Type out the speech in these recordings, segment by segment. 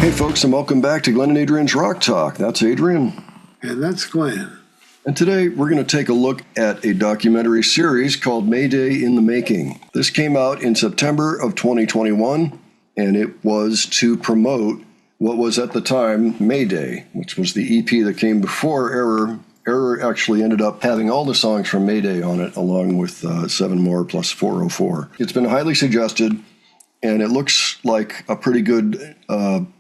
Hey folks, and welcome back to Glenn and Adrian's Rock Talk. That's Adrian. And that's Glenn. And today we're going to take a look at a documentary series called Mayday in the Making. This came out in September of 2021, and it was to promote what was at the time Mayday, which was the EP that came before Error. Error actually ended up having all the songs from Mayday on it, along with 7 more plus 404. It's been highly suggested, and it looks like a pretty good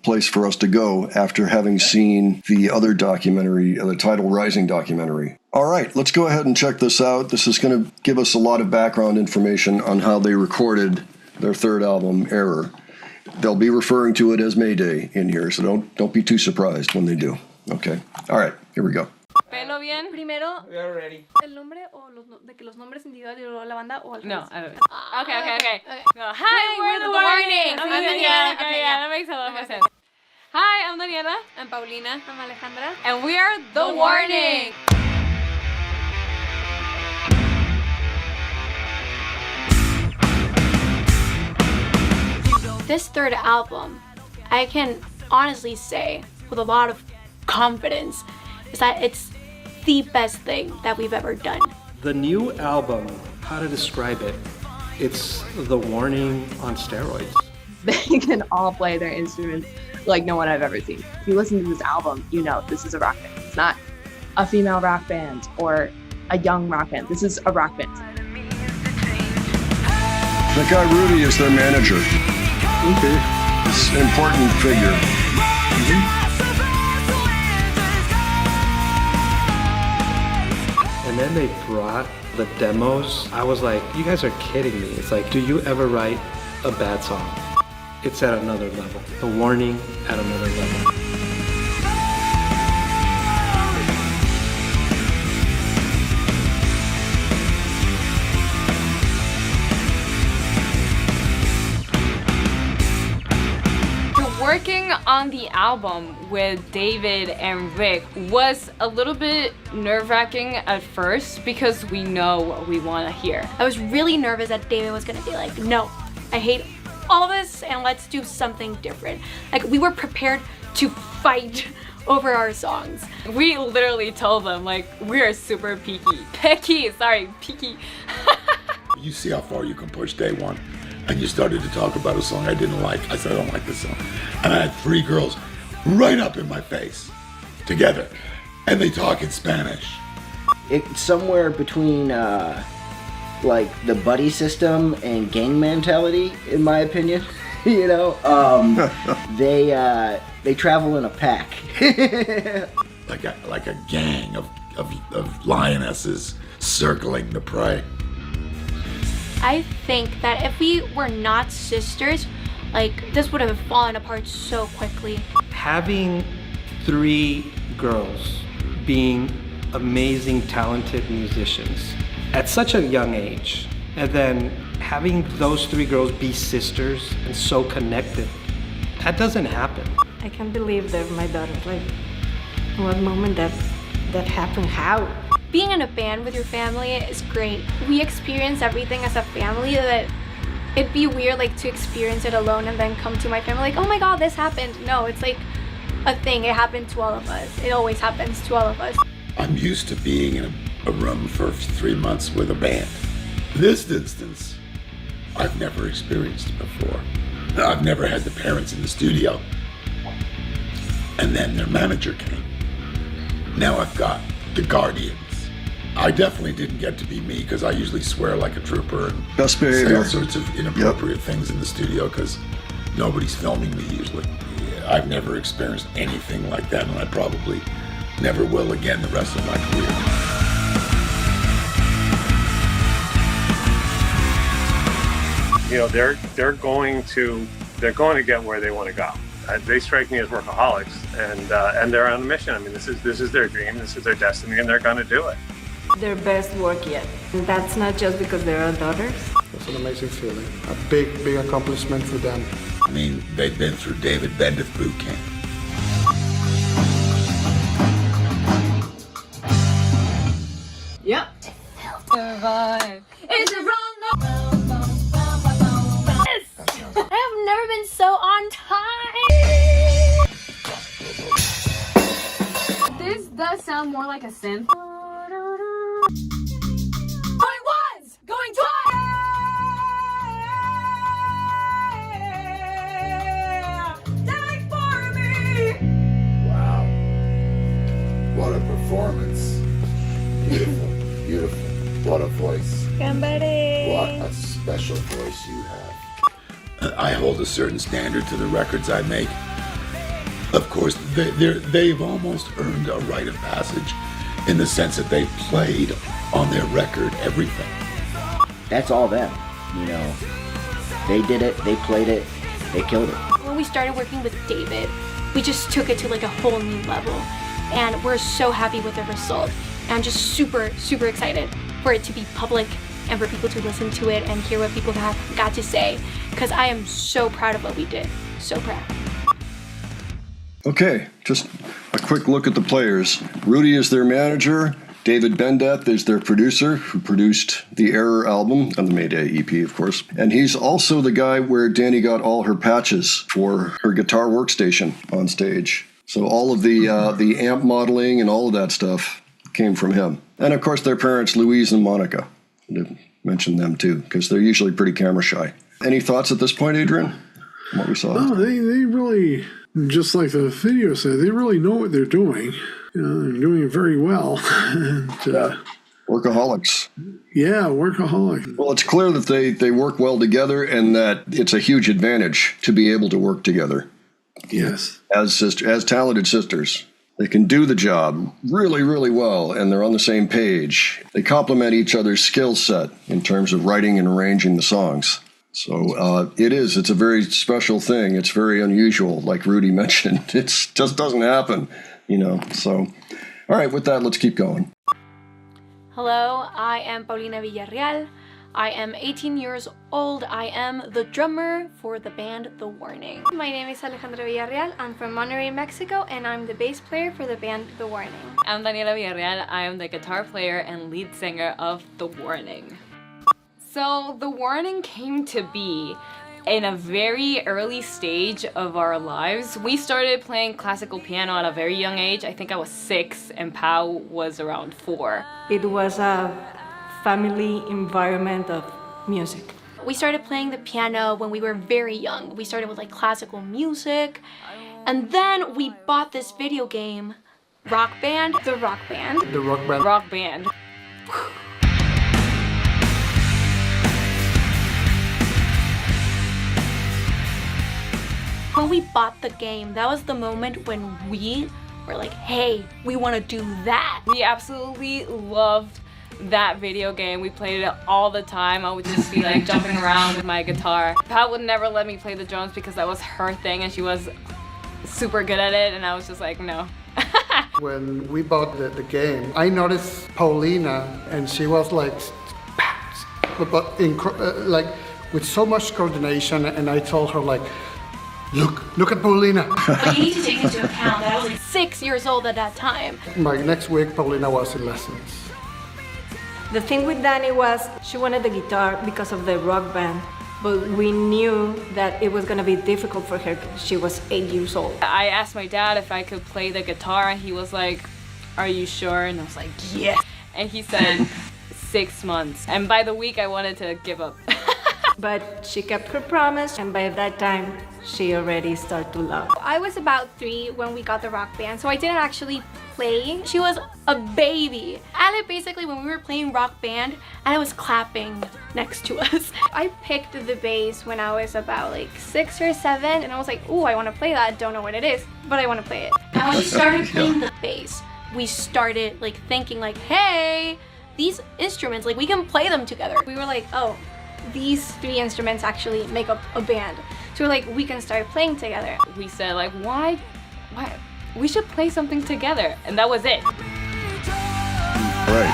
place for us to go after having seen the other documentary, the Tidal Rising documentary. All right, let's go ahead and check this out. This is going to give us a lot of background information on how they recorded their third album, Error. They'll be referring to it as Mayday in here, so don't be too surprised when they do. Okay. All right, here we go. Pelo bien. Primero, We are ready. el nombre o de que los nombres individuales y luego la banda o al No, revés? I don't know. Okay. No. Hi, we're the Warning. I'm I'm Daniela. Daniela. Okay, Okay, yeah. that makes a lot more sense. Hi, I'm Daniela. I'm Paulina. I'm Alejandra. And we are the Warning. This third album, I can honestly say with a lot of confidence, is that it's the best thing that we've ever done. The new album, how to describe it? It's the Warning on steroids. They can all play their instruments like no one I've ever seen. If you listen to this album, you know this is a rock band. It's not a female rock band or a young rock band. This is a rock band. That guy Rudy is their manager. Okay. It's an important figure. And then they brought the demos. I was like, you guys are kidding me. It's like, do you ever write a bad song? It's at another level. The Warning at another level. Working on the album with David and Rick was a little bit nerve-wracking at first because we know what we want to hear. I was really nervous that David was gonna be like, no, I hate all this and let's do something different. Like, we were prepared to fight over our songs. We literally told them, like, we are super picky. Picky. You see how far you can push day one. And you started to talk about a song I didn't like. I said, I don't like this song. And I had 3 girls right up in my face together. And they talk in Spanish. It's somewhere between like the buddy system and gang mentality, in my opinion. You know, they travel in a pack. like a gang of lionesses circling the prey. I think that if we were not sisters, like, this would have fallen apart so quickly. Having 3 girls being amazing, talented musicians at such a young age, and then having those 3 girls be sisters and so connected, that doesn't happen. I can't believe they're my daughters. Like, what moment that happened? How? Being in a band with your family is great. We experience everything as a family that it'd be weird, like, to experience it alone and then come to my family like, oh my god, this happened. No, it's like a thing. It happened to all of us. It always happens to all of us. I'm used to being in a room for 3 months with a band. This instance, I've never experienced before. I've never had the parents in the studio. And then their manager came. Now I've got the guardians. I definitely didn't get to be me because I usually swear like a trooper and Best say behavior. all sorts of inappropriate things in the studio because nobody's filming me usually. Yeah, I've never experienced anything like that, and I probably never will again the rest of my career. You know, they're going to get where they want to go. They strike me as workaholics, and they're on a mission. I mean, this is their dream, this is their destiny, and they're going to do it. Their best work yet. And that's not just because they're our daughters. It's an amazing feeling. A big accomplishment for them. I mean, they've been through David Bendeth boot camp. Yep. Survive. Is it wrong? Yes! I have never been so on time. does sound more like a synth. Going once, going twice. Die for me. Wow. What a performance. Beautiful, beautiful. What a voice. What a special voice you have. I hold a certain standard to the records I make. Of course, they've almost earned a rite of passage in the sense that they played on their record everything. That's all them, you know. They did it, they played it, they killed it. When we started working with David, we just took it to like a whole new level. And we're so happy with the result. And I'm just super, super excited for it to be public and for people to listen to it and hear what people have got to say. Because I am so proud of what we did. So proud. Okay, just a quick look at the players. Rudy is their manager. David Bendeth is their producer, who produced the Error album and the Mayday EP, of course. And he's also the guy where Danny got all her patches for her guitar workstation on stage. So all of the amp modeling and all of that stuff came from him. And of course, their parents, Louise and Monica. I mentioned them too, because they're usually pretty camera shy. Any thoughts at this point, Adrian, from what we saw? No, they really, just like the video said, they really know what they're doing. You know, they're doing it very well. And, workaholics. Yeah, workaholic. Well, it's clear that they work well together and that it's a huge advantage to be able to work together. Yes. As talented sisters. They can do the job really, really well, and they're on the same page. They complement each other's skill set in terms of writing and arranging the songs. So it's a very special thing. It's very unusual, like Rudy mentioned. It just doesn't happen, you know. So, all right, with that, let's keep going. Hello, I am Paulina Villarreal. I am 18 years old. I am the drummer for the band The Warning. My name is Alejandra Villarreal. I'm from Monterrey, Mexico, and I'm the bass player for the band The Warning. I'm Daniela Villarreal. I am the guitar player and lead singer of The Warning. So The Warning came to be in a very early stage of our lives. We started playing classical piano at a very young age. I think I was 6 and Pau was around 4. It was a family environment of music. We started playing the piano when we were very young. We started with like classical music, and then we bought this video game, Rock Band, the Rock Band. The Rock Band. Rock Band. When we bought the game, that was the moment when we were like, hey, we want to do that. We absolutely loved that video game. We played it all the time. I would just be like jumping around with my guitar. Pat would never let me play the drums because that was her thing and she was super good at it, and I was just like, no. When we bought the game, I noticed Paulina, and she was like with so much coordination, and I told her like, look at Paulina. But you need to take into account that I was like 6 years old at that time. My next week, Paulina was in lessons. The thing with Dani was she wanted the guitar because of the rock band, but we knew that it was gonna be difficult for her because she was 8 years old. I asked my dad if I could play the guitar and he was like, are you sure? And I was like, yes. And he said 6 months. And by the week I wanted to give up. But she kept her promise, and by that time she already started to love. I was about 3 when we got the Rock Band, so I didn't actually play. She was a baby. Ale basically, when we were playing Rock Band, Ale was clapping next to us. I picked the bass when I was about like 6 or 7, and I was like, ooh, I want to play that. Don't know what it is, but I want to play it. And when we started playing the bass, we started like thinking like, hey, these instruments, like we can play them together. We were like, oh, these 3 instruments actually make up a band. So we're like, we can start playing together. We said like, why? We should play something together. And that was it. Right.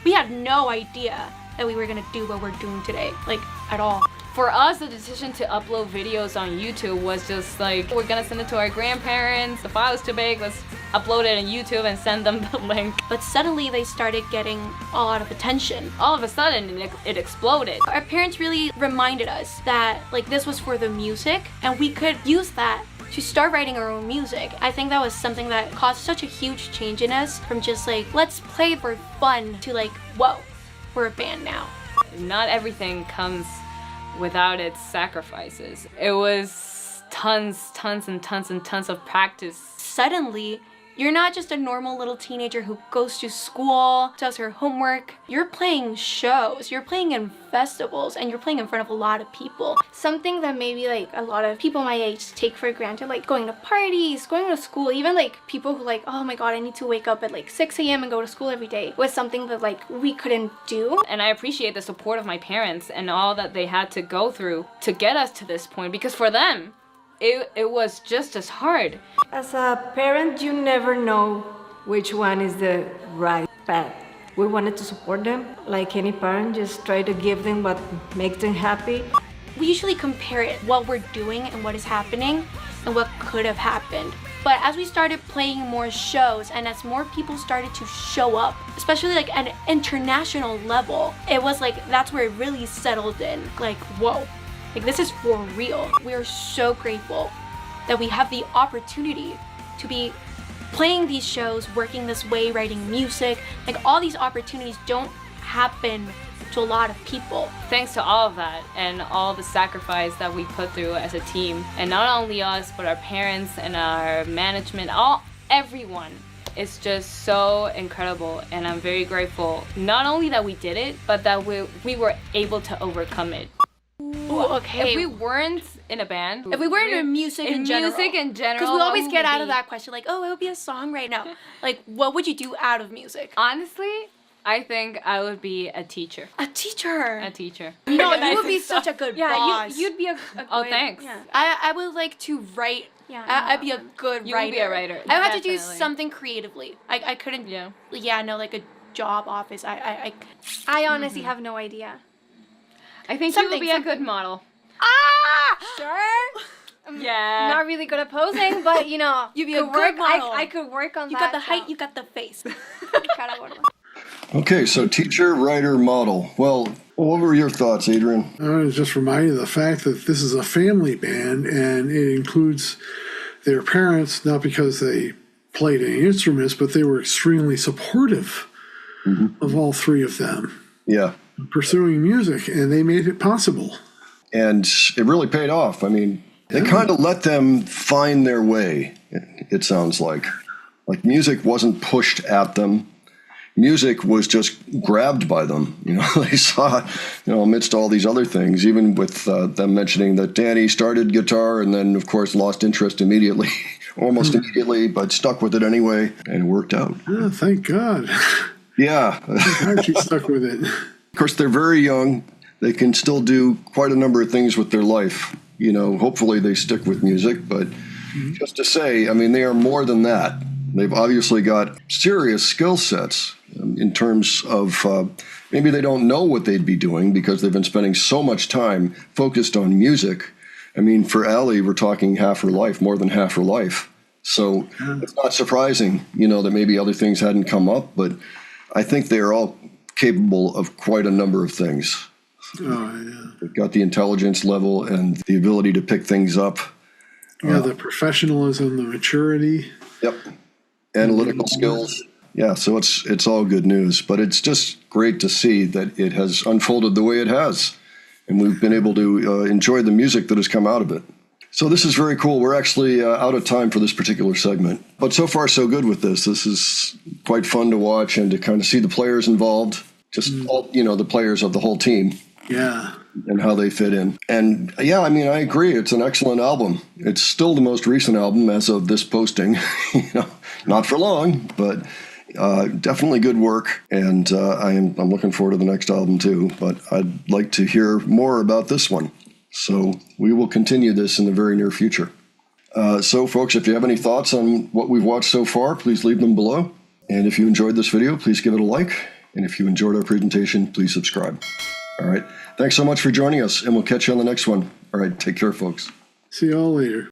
We had no idea that we were gonna do what we're doing today, like at all. For us, the decision to upload videos on YouTube was just like, we're gonna send it to our grandparents. The file is too big, let's upload it on YouTube and send them the link. But suddenly they started getting a lot of attention. All of a sudden, it exploded. Our parents really reminded us that like this was for the music and we could use that to start writing our own music. I think that was something that caused such a huge change in us, from just like, let's play for fun, to like, whoa, we're a band now. Not everything comes without its sacrifices. It was tons of practice. Suddenly, you're not just a normal little teenager who goes to school, does her homework. You're playing shows, you're playing in festivals, and you're playing in front of a lot of people. Something that maybe like a lot of people my age take for granted, like going to parties, going to school, even like people who like, oh my god, I need to wake up at like 6 a.m. and go to school every day, was something that like we couldn't do. And I appreciate the support of my parents and all that they had to go through to get us to this point, because for them, it was just as hard. As a parent, you never know which one is the right path. We wanted to support them, like any parent, just try to give them what makes them happy. We usually compare it, what we're doing and what is happening, and what could have happened. But as we started playing more shows, and as more people started to show up, especially like at an international level, it was like, that's where it really settled in. Like, whoa, like this is for real. We are so grateful that we have the opportunity to be playing these shows, working this way, writing music. Like, all these opportunities don't happen to a lot of people. Thanks to all of that and all the sacrifice that we put through as a team, and not only us, but our parents and our management, everyone is just so incredible. And I'm very grateful, not only that we did it, but that we were able to overcome it. Ooh, okay. If we weren't in a band, if we weren't in music in general, because we always get out of that question, like, oh, I would be a songwriter now. Like, what would you do out of music? Honestly, I think I would be a teacher. A teacher? A teacher. No, you would be such a good boss. You'd be a oh, good, thanks. Yeah. I would like to write. Yeah, I'd be a good you writer. You would be a writer. I would have to do something creatively. I couldn't. Yeah, no, like a job office. I honestly have no idea. I think you would be a good model. Ah! Sure? Yeah. Not really good at posing, but you know, you'd be a good model. I could work on that. You got the height, you got the face. Okay, so teacher, writer, model. Well, what were your thoughts, Adrian? I was just reminded of the fact that this is a family band, and it includes their parents, not because they played any instruments, but they were extremely supportive of all three of them. Yeah. Pursuing music, and they made it possible. And it really paid off. I mean, they kind of let them find their way, it sounds like. Like, music wasn't pushed at them. Music was just grabbed by them. You know, they saw, amidst all these other things, even with them mentioning that Danny started guitar and then, of course, lost interest immediately, almost immediately, but stuck with it anyway, and it worked out. Oh, thank God. Yeah. Thank God she stuck with it. Of course, they're very young. They can still do quite a number of things with their life. Hopefully they stick with music. But just to say, I mean, they are more than that. They've obviously got serious skill sets in terms of maybe they don't know what they'd be doing because they've been spending so much time focused on music. I mean, for Allie, we're talking half her life, more than half her life. So it's not surprising, that maybe other things hadn't come up. But I think they are all capable of quite a number of things. Oh, yeah. They've got the intelligence level and the ability to pick things up. Yeah, the professionalism, the maturity. Yep. Analytical skills. Yeah, so it's all good news. But it's just great to see that it has unfolded the way it has. And we've been able to enjoy the music that has come out of it. So this is very cool. We're actually out of time for this particular segment. But so far, so good with this. This is quite fun to watch and to kind of see the players involved, just all, the players of the whole team. Yeah. And how they fit in. And yeah, I mean, I agree. It's an excellent album. It's still the most recent album as of this posting. Not for long, but definitely good work. And I'm looking forward to the next album too. But I'd like to hear more about this one. So we will continue this in the very near future. So folks, if you have any thoughts on what we've watched so far, please leave them below. And if you enjoyed this video, please give it a like. And if you enjoyed our presentation, please subscribe. All right. Thanks so much for joining us, and we'll catch you on the next one. All right. Take care, folks. See you all later.